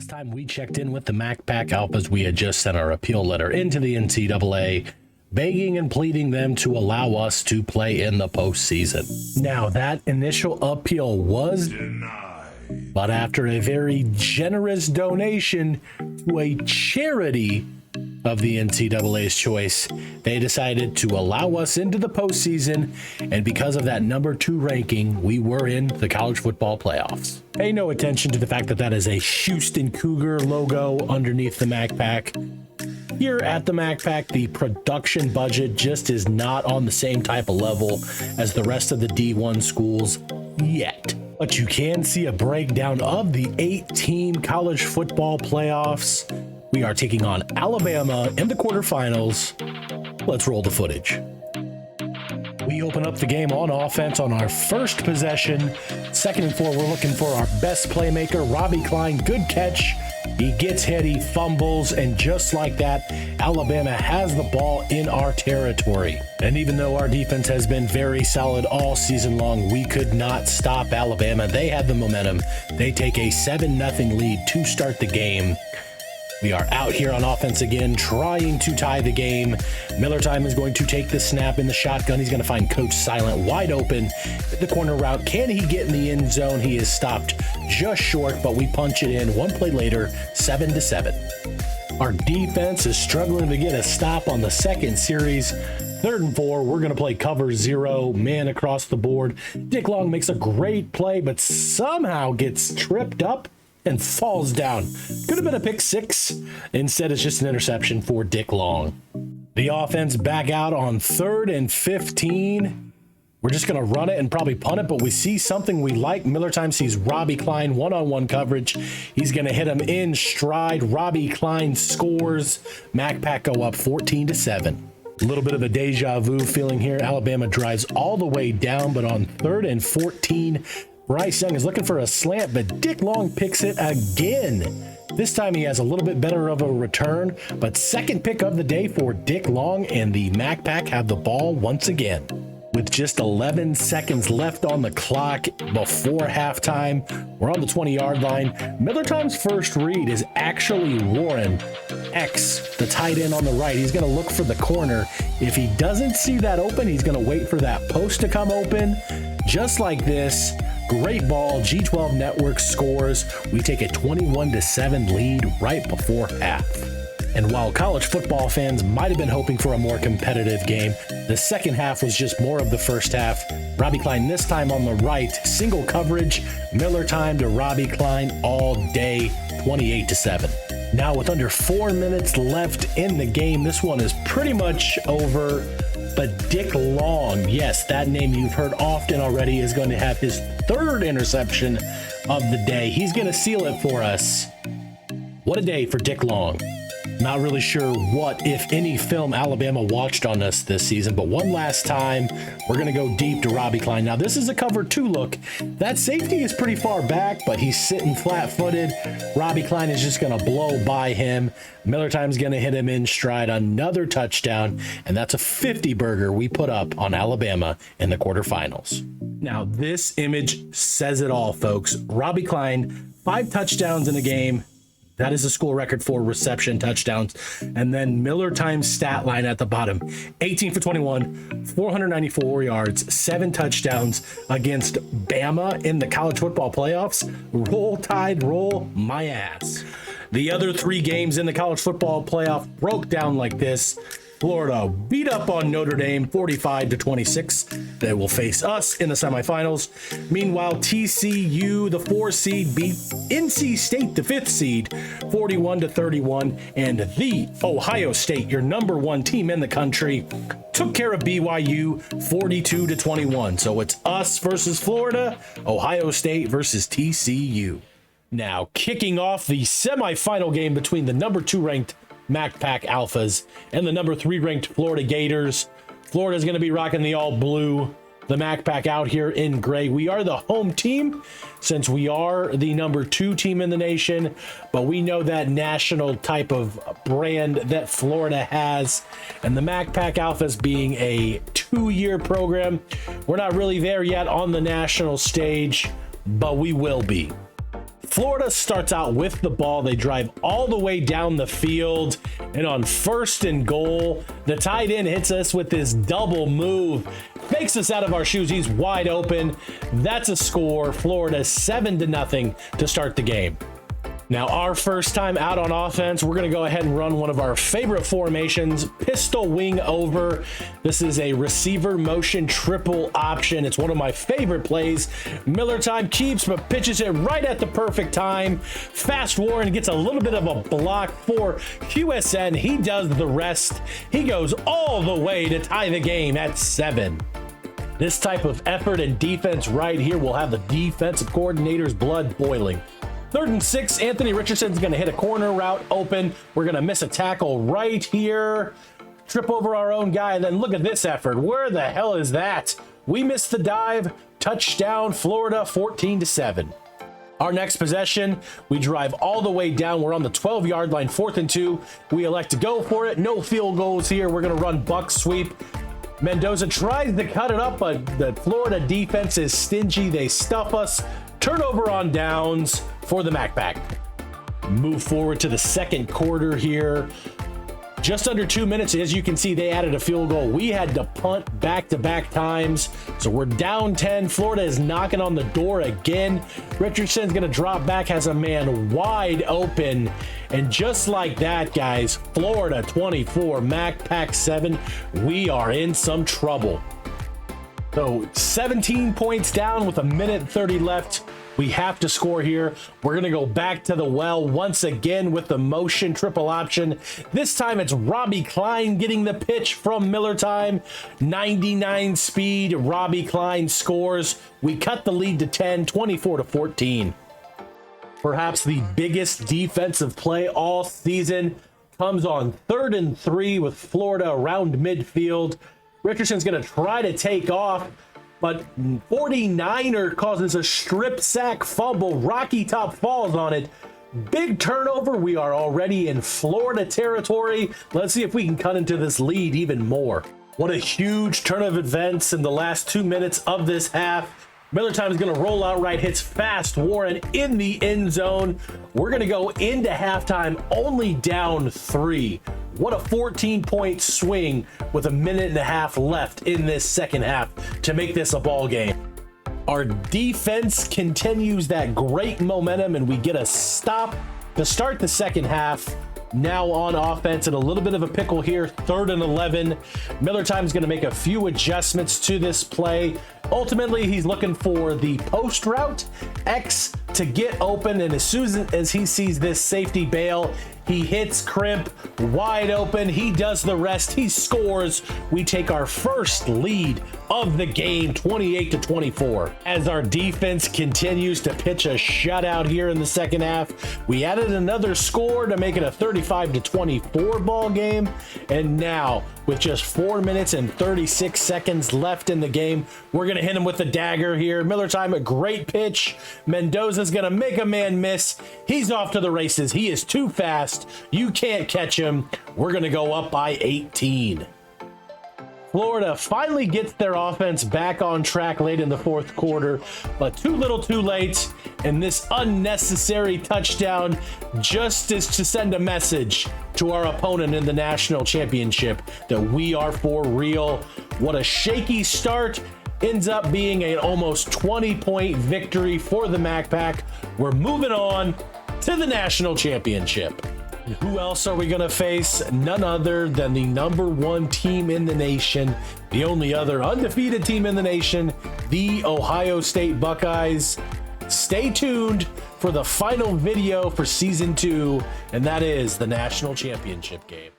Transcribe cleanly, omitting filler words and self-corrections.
Last time we checked in with the MacPack Alphas, we had just sent our appeal letter into the NCAA, begging and pleading them to allow us to play in the postseason. Now, that initial appeal was denied, but after a very generous donation to a charity of the NCAA's choice, they decided to allow us into the postseason, and because of that number 2 ranking, we were in the college football playoffs. Pay no attention to the fact that that is a Houston Cougar logo underneath the MacPack. Here at the MacPack, the production budget just is not on the same type of level as the rest of the D1 schools yet. But you can see a breakdown of the 8-team college football playoffs. We are taking on Alabama in the quarterfinals. Let's roll the footage. We open up the game on offense on our first possession. 2nd and 4, we're looking for our best playmaker, Robbie Klein. Good catch. He gets hit, he fumbles, and just like that, Alabama has the ball in our territory. And even though our defense has been very solid all season long, we could not stop Alabama. They had the momentum. They take a 7-0 lead to start the game. We are out here on offense again, trying to tie the game. Miller Time is going to take the snap in the shotgun. He's going to find Coach Silent wide open at the corner route. Can he get in the end zone? He is stopped just short, but we punch it in. One play later, 7-7. Our defense is struggling to get a stop on the second series. 3rd and 4, we're going to play cover 0, man across the board. Dick Long makes a great play, but somehow gets tripped up and falls down. Could have been a pick 6. Instead, it's just an interception for Dick Long. The offense back out on 3rd and 15. We're just going to run it and probably punt it, but we see something we like. Miller Time sees Robbie Klein one-on-one coverage. He's going to hit him in stride. Robbie Klein scores. MacPack go up 14-7. A little bit of a deja vu feeling here. Alabama drives all the way down, but on 3rd and 14, Bryce Young is looking for a slant, but Dick Long picks it again. This time he has a little bit better of a return, but second pick of the day for Dick Long, and the MacPack have the ball once again. With just 11 seconds left on the clock before halftime, we're on the 20-yard line. Miller Time's first read is actually Warren X, the tight end on the right. He's going to look for the corner. If he doesn't see that open, he's going to wait for that post to come open. Just like this, great ball. G12 Network scores. We take a 21-7 lead right before half. And while college football fans might have been hoping for a more competitive game, the second half was just more of the first half. Robbie Klein this time on the right, single coverage. Miller Time to Robbie Klein all day, 28-7. Now with under 4 minutes left in the game, this one is pretty much over. But Dick Long, yes, that name you've heard often already, is going to have his 3rd interception of the day. He's going to seal it for us. What a day for Dick Long. Not really sure what, if any, film Alabama watched on us this season, but one last time, we're going to go deep to Robbie Klein. Now, this is a cover 2 look. That safety is pretty far back, but he's sitting flat-footed. Robbie Klein is just going to blow by him. Miller Time's going to hit him in stride. Another touchdown, and that's a 50-burger we put up on Alabama in the quarterfinals. Now, this image says it all, folks. Robbie Klein, 5 touchdowns in a game. That is a school record for reception touchdowns. And then Miller Time's stat line at the bottom. 18 for 21, 494 yards, 7 touchdowns against Bama in the college football playoffs. Roll Tide, roll my ass. The other 3 games in the college football playoff broke down like this. Florida beat up on Notre Dame 45-26. They will face us in the semifinals. Meanwhile, TCU, the 4 seed, beat NC State, the 5th seed, 41-31. And the Ohio State, your number 1 team in the country, took care of BYU 42-21. So it's us versus Florida, Ohio State versus TCU. Now, kicking off the semifinal game between the number 2 ranked MacPack Alphas and the number 3 ranked Florida Gators. Florida's going to be rocking the all blue. The MacPack out here in gray. We are the home team since we are the number 2 team in the nation, but we know that national type of brand that Florida has, and the MacPack Alphas being a 2-year program, we're not really there yet on the national stage, but we will be. Florida starts out with the ball. They drive all the way down the field, and on 1st and goal, the tight end hits us with this double move, fakes us out of our shoes. He's wide open. That's a score. Florida 7-0 to start the game. Now, our first time out on offense, we're going to go ahead and run one of our favorite formations, pistol wing over. This is a receiver motion triple option. It's one of my favorite plays. Miller time keeps, but pitches it right at the perfect time. Fast Warren gets a little bit of a block for QSN. He does the rest. He goes all the way to tie the game at 7. This type of effort and defense right here will have the defensive coordinator's blood boiling. 3rd and 6, Anthony Richardson's going to hit a corner route open. We're going to miss a tackle right here. Trip over our own guy, and then look at this effort. Where the hell is that? We missed the dive. Touchdown, Florida, 14-7. Our next possession, we drive all the way down. We're on the 12-yard line, 4th and 2. We elect to go for it. No field goals here. We're going to run buck sweep. Mendoza tries to cut it up, but the Florida defense is stingy. They stuff us. Turnover on downs for the MacPack. Move forward to the 2nd quarter here. Just under 2 minutes. As you can see, they added a field goal. We had to punt back-to-back times. So we're down 10. Florida is knocking on the door again. Richardson's going to drop back, has a man wide open. And just like that, guys, Florida 24, MacPack 7. We are in some trouble. So 17 points down with 1:30 left. We have to score here. We're going to go back to the well once again with the motion triple option. This time it's Robbie Klein getting the pitch from Miller time. 99 speed. Robbie Klein scores. We cut the lead to 10, 24-14. Perhaps the biggest defensive play all season comes on 3rd and 3 with Florida around midfield. Richardson's going to try to take off, but 49er causes a strip sack fumble. Rocky Top falls on it. Big turnover. We are already in Florida territory. Let's see if we can cut into this lead even more. What a huge turn of events in the last 2 minutes of this half. Miller time is going to roll out right, hits Fast Warren in the end zone. We're going to go into halftime only down 3. What a 14-point swing with 1.5 minutes left in this second half to make this a ball game. Our defense continues that great momentum, and we get a stop to start the second half. Now on offense, and a little bit of a pickle here, 3rd and 11. Miller time is going to make a few adjustments to this play. Ultimately, he's looking for the post route, X to get open, and as soon as he sees this safety bail, he hits Crimp wide open. He does the rest. He scores. We take our first lead of the game, 28-24. As our defense continues to pitch a shutout here in the second half, we added another score to make it a 35-24 ball game. And now, with just 4 minutes and 36 seconds left in the game, we're going to hit him with the dagger here. Miller time, a great pitch. Mendoza's going to make a man miss. He's off to the races. He is too fast. You can't catch him. We're going to go up by 18. Florida finally gets their offense back on track late in the 4th quarter, but too little too late. And this unnecessary touchdown just is to send a message to our opponent in the national championship that we are for real. What a shaky start. Ends up being an almost 20-point victory for the MacPack. We're moving on to the national championship. Who else are we going to face? None other than the #1 team in the nation, the only other undefeated team in the nation, the Ohio State Buckeyes. Stay tuned for the final video for season 2, and that is the national championship game.